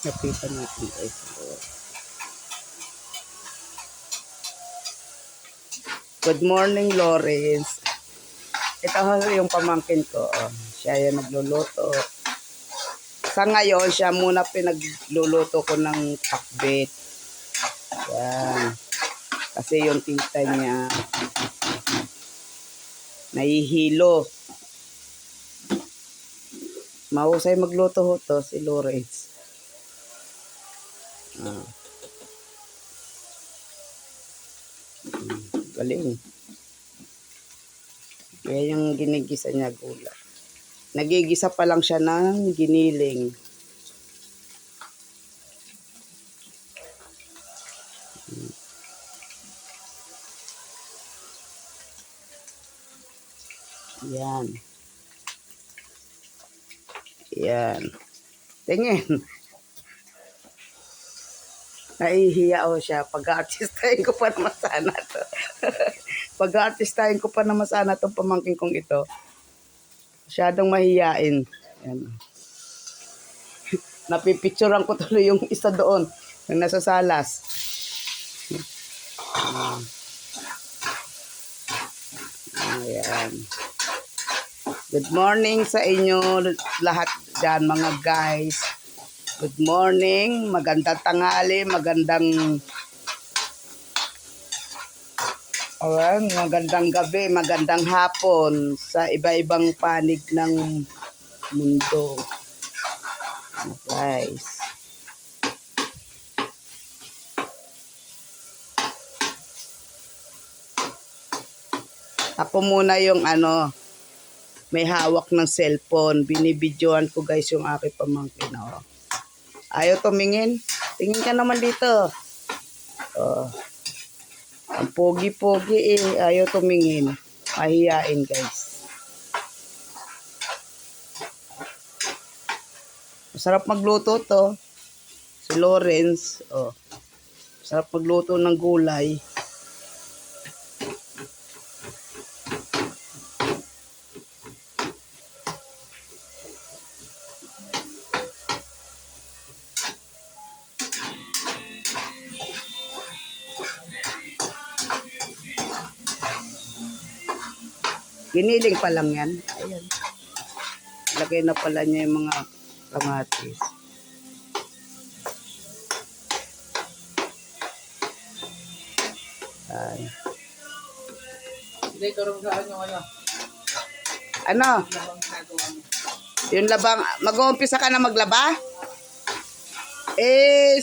Lapitan natin guys. Good morning, Lawrence. Ito yung pamangkin ko. Siya yung nagluluto. Sa ngayon, siya muna pinagluluto ko ng pakbet. Yan. Kasi yung tita niya nahihilo. Mahusay magluto ho to si Lawrence. Galing. Kaya yung ginigisa niya gula. Nagigisa pa lang siya ng giniling. Yan. Yan. Tingin. Nahihiya ako siya. Pag-aartistahin ko pa naman sana to. Pag-aartistahin ko pa naman sana itong pamangkin kong ito. Masyadong mahihiyain. Yan. Napipicturean ko tuloy yung isa doon. Yung nasa salas. Ayan. Good morning sa inyo lahat dyan mga guys. Good morning, magandang tanghali, magandang gabi, magandang hapon sa iba-ibang panig ng mundo. Guys. Ako muna yung may hawak ng cellphone. Binibidyoan ko guys yung aking pamangkin. Ayaw tumingin. Tingin ka naman dito. Ang pogi-pogi Ayaw tumingin. Mahihain guys. Masarap magluto to. Si Lawrence. Masarap magluto ng gulay. Giniling pa lang yan. Ayan. Lagay na pala niya yung mga kamatis. Ayan. Hindi, turong saan yung Ano? Yung labang, mag-uumpisa ka na maglaba?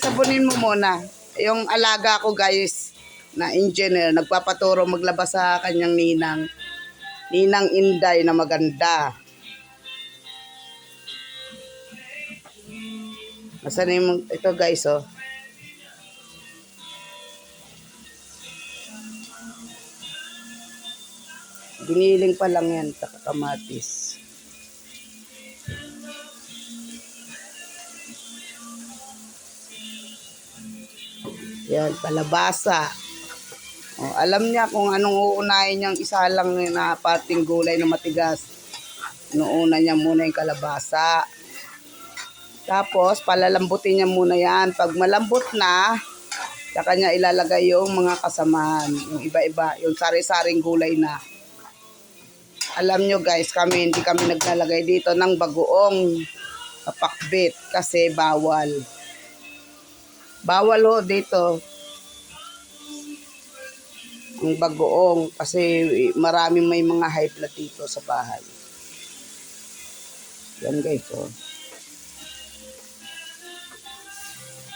Sabunin mo muna. Yung alaga ko guys, na engineer, nagpapaturo maglaba sa kanyang ninang. Ninang Inday na maganda. Nasaan yung ito guys Giniling pa lang yan, kamatis. Yan, kalabasa. Alam niya kung anong uunahin niyang isa lang na pating gulay na matigas. Inuuna niya muna yung kalabasa. Tapos, palalambutin niya muna yan. Pag malambot na, saka niya ilalagay yung mga kasamahan. Yung iba-iba, yung sari-saring gulay na. Alam nyo guys, hindi kami naglalagay dito ng bagoong pakbet kasi bawal. Bawal ho dito. Yung bagoong kasi maraming may mga high blood dito sa bahay. Yan guys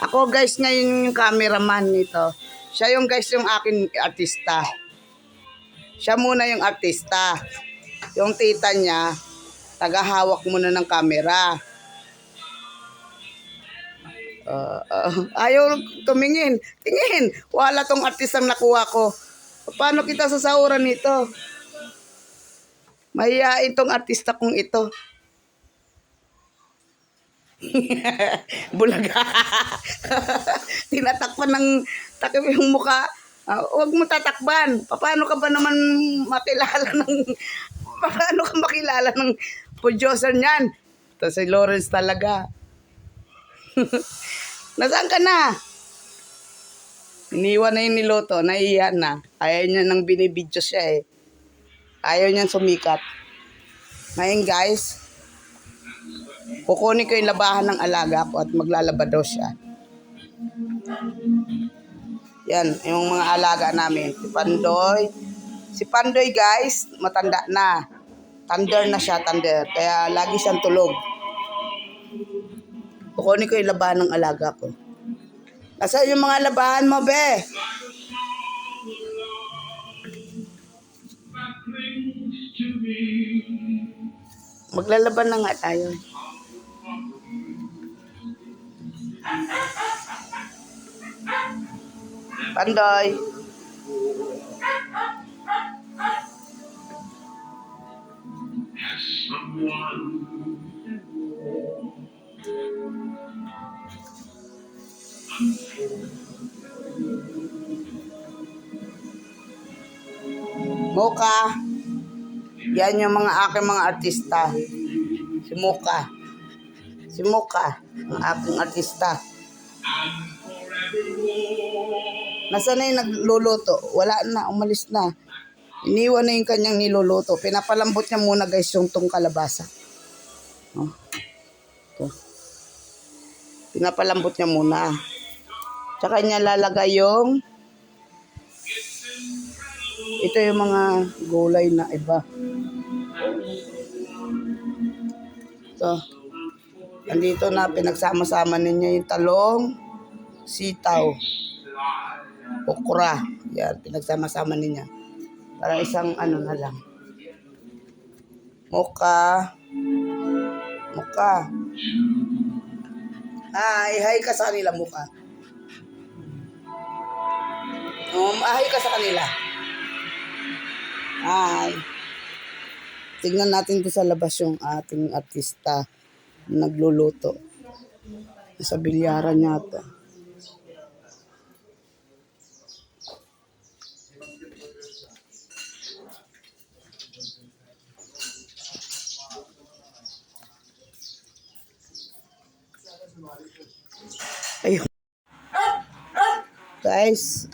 Ako guys ngayon yung cameraman nito. Siya yung guys yung akin artista. Siya muna yung artista. Yung tita niya tagahawak muna ng camera. Ayaw tumingin. Tingin. Wala tong artistang nakuha ko. Paano kita sasahuran nito? Mahihain tong artista kong ito. Bulaga. Tinatakpan ng takip yung mukha. Huwag mo tatakban. Paano ka makilala ng producer niyan? Ito si Lawrence talaga. Nasaan ka na? Iniwan na yung niluto. Naiiyan na. Ayaw niya nang binibidyo siya eh. Ayaw niyan sumikat. Ngayon guys, kukunin ko yung labahan ng alaga ko at maglalaba daw siya. Yan, yung mga alaga namin. Si Pandoy. Si Pandoy guys, matanda na. Thunder na siya, thunder. Kaya lagi siyang tulog. Kukunin ko yung labahan ng alaga ko. Nasaan yung mga labahan mo, be? Maglalaban na nga tayo. Pandoy. Mocha. Yan yung mga aking mga artista. Si Mocha. Si Mocha, ang aking artista. Nasaan na yung nagluluto? Wala na, umalis na. Iniwan na yung kanyang niluluto. Pinapalambot niya muna guys yung tong kalabasa. Oh. Ito. Pinapalambot niya muna. Tsaka niya lalagay yung ito yung mga gulay na iba. Ito. Andito na pinagsama-sama ninyo yung talong, sitaw, okra. Yan, pinagsama-sama ninyo. Para isang ano na lang. Mocha. Mocha. Hi ka sa kanila, Mocha. Hi ka sa kanila. Hi. Tignan natin doon sa labas yung ating artista na nagluluto. Sa bilyaran yata. Ayun. Guys,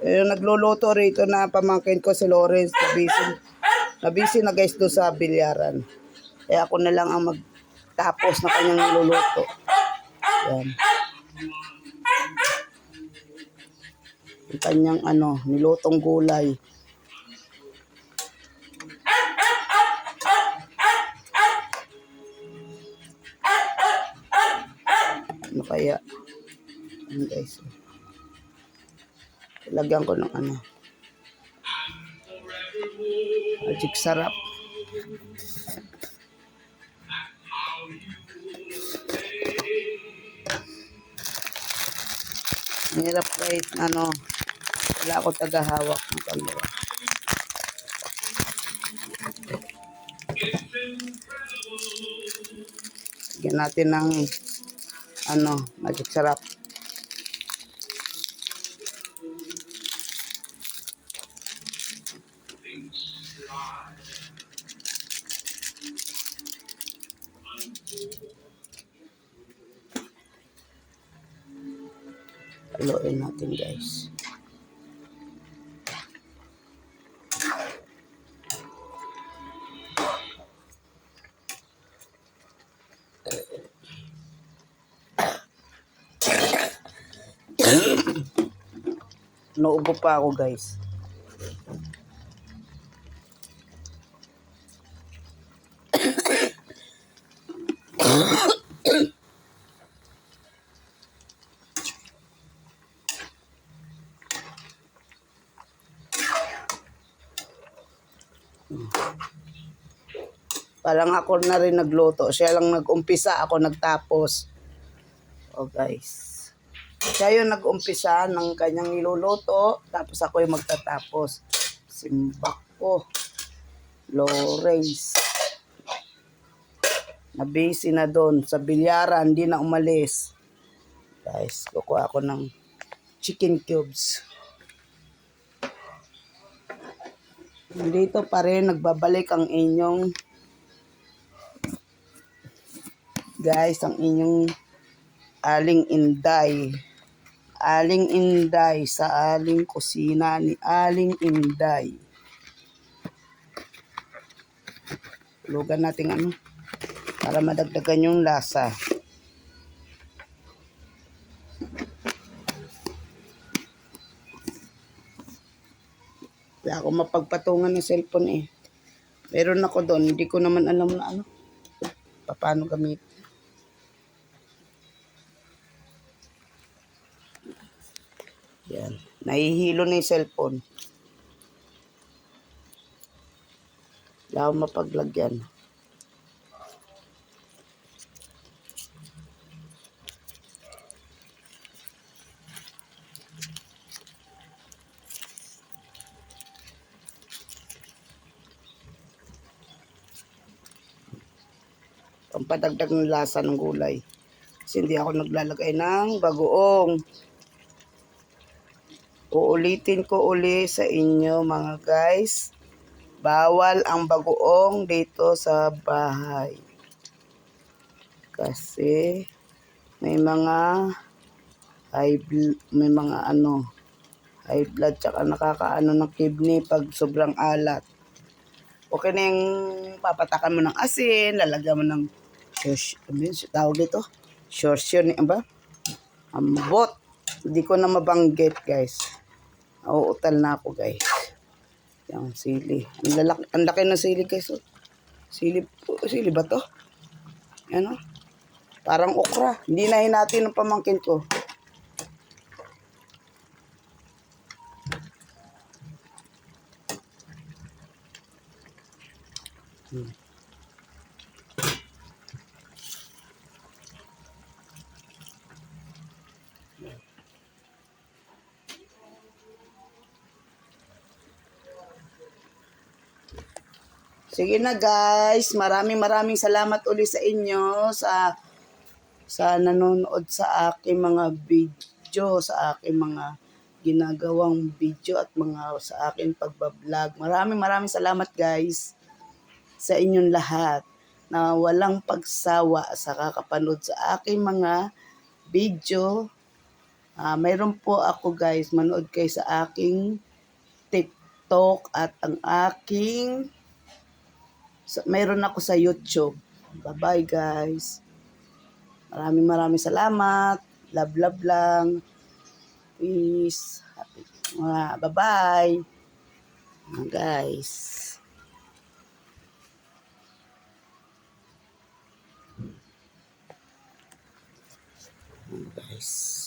yung nagluluto rito na pamangkin ko si Lawrence. Nabisi na guys doon sa bilyaran. Kaya ako na lang ang magtapos na kanyang niluluto. Yan. Yung kanyang nilutong gulay. Ano kaya? Ano guys? Lagyan ko ng magic sarap. Hirap kahit wala ako tagahawak ng camera. Lagyan natin ng magic sarap. Haluin natin guys. Naubo pa ako guys. Parang ako na rin nagluto. Siya lang nag-umpisa, ako nagtapos. Oh guys. Siya yung nag-umpisa ng kanyang niluluto, tapos ako yung magtatapos. Simbako. Lawrence. Nabisi na doon sa bilyaran, hindi na umalis. Guys, kukuha ako ng chicken cubes. Dito pa rin nagbabalik ang inyong guys, ang inyong Aling Inday. Aling Inday sa aling kusina ni Aling Inday. Lugan natin ano para madagdagan yung lasa. Wala ako mapagpatungan ng cellphone eh. Meron ako doon, hindi ko naman alam na ano. Paano gamit. Yan. Nahihilo na yung cellphone. Wala akong mapaglagyan. Pampadagdag ng lasa ng gulay. Kasi hindi ako naglalagay ng bagoong. Uulitin ko uli sa inyo mga guys. Bawal ang bagoong dito sa bahay. Kasi may mga may mga high blood tsaka nakakaano ng kidney pag sobrang alat. Okay na yung papatakan mo ng asin, lalagyan mo ng tawag dito? Shorsyon ba? Ambot. Hindi ko na mabanggit guys. Nauutal na ako guys. Yung sili. Ang laki ng sili guys. Oh. Sili ba to? Yan oh. Parang okra. Hindi na natin ng pamangkin ko. Sige na guys, maraming salamat uli sa inyo sa nanonood sa aking mga video, sa aking mga ginagawang video at mga sa aking pagbablog. Maraming salamat guys sa inyong lahat na walang pagsawa sa kakapanood sa aking mga video. Mayroon po ako guys, manood kayo sa aking TikTok at ang aking mayroon ako sa YouTube. Bye-bye guys. Maraming salamat. Love lang. Peace. Happy. Bye-bye. Guys. Guys.